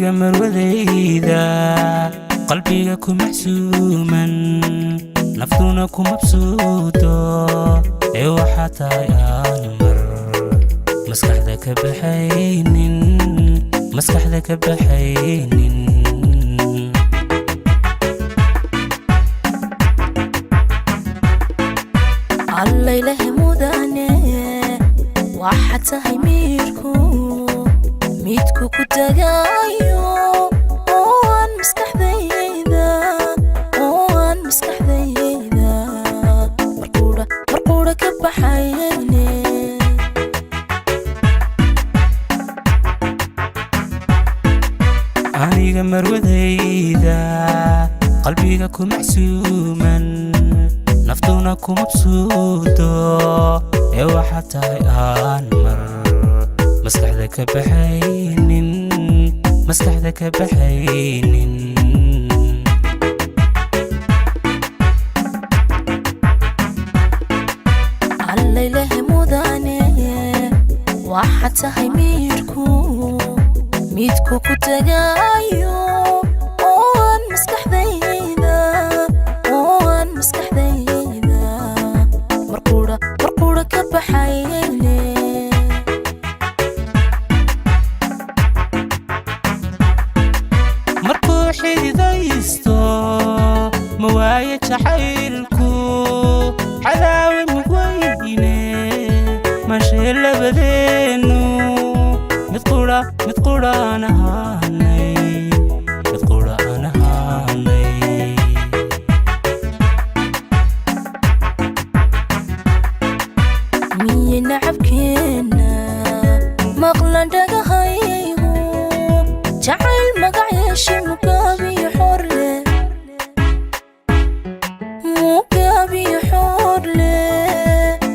aniga marwadayda qalbiga ku maxsuuman naftuna ku mabsuuto ee waxa tahay aan mar maskaxda ka baxaynin عليله مودانه واحد tahay miirku midku ku tagaayo aan maskaxdayda marquura ka baxayne aniga marwadayda qalbiga ku maxsuuman naftuna ku mabsuuto ee waxa tahay aan mar maskaxda ka baxaynin عليله مودانه واحد tahay miirku midku ku tagaayo aan maskaxdayda marquura ka baxayne markuu xididaysto mawaaye jacaylku cadaawe mugweyne mashee labadeenu mid qura aan ahaanay miye nacabkeena maqlan dhagahaygu jacayl magac yeeshe mugaabiyo xorle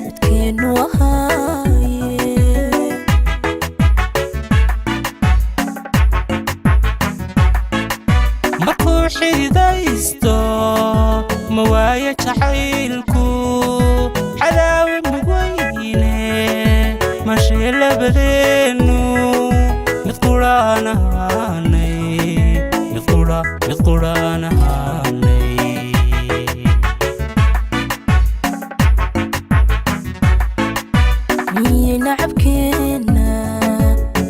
midkeenu ahaaye markuu xididaysto mawaaye jacaylku cadaawe mugweyne mashee labadeenu mid qura aan ahaanay miye nacabkeena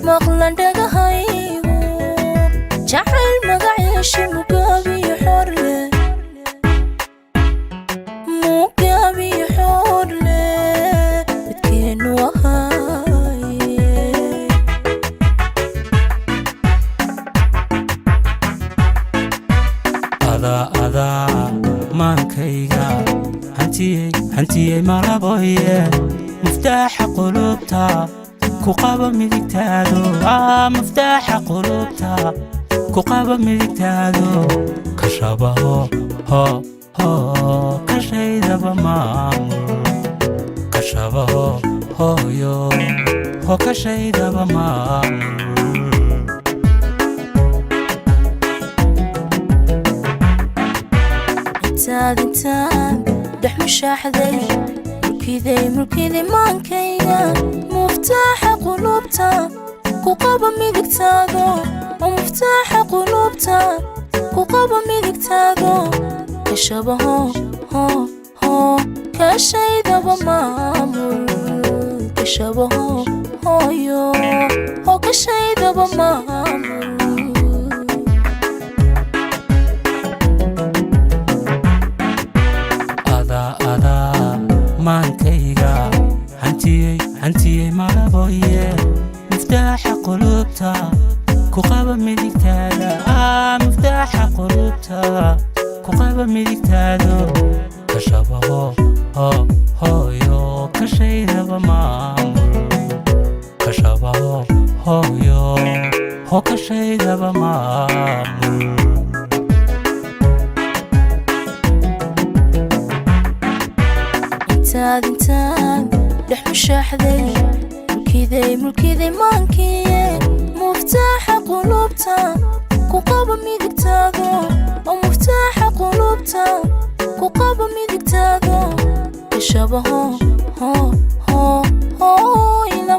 maqlan dhagahaygu jacayl magac yeeshe mugaabiyo xorle midkeenu ahaaye adaa maankayga hantiyey malaboye muftaaxa qulubta ku qaba midigtaado muftaaxa qulubta ku qaba midigtaado ka shabaho kashaydaba maamul ka shabaho hooyo kashaydaba maamul intaan dhex mushaaxday mulkiday maankayga muftaaxa qulubta ku qaba midigtaado muftaaxa qulubta ku qaba midigtaado ka shabaho kashaydaba maamul ka shabaho hooyo kashaydaba maamul maankayga hantiyey malaboye muftaaxa qulubta ku qaba midigtaada muftaaxa qulubta ku qaba midigtaado ka shabaho hooyo kashaydaba maamul ka shabaho hooyo kashaydaba maamul intaan dhex mushaaxday mulkiday maankiye muftaaxa qulubta ku qaba midigtaado muftaaxa qulubta ku qaba midigtaado ka shabaho ila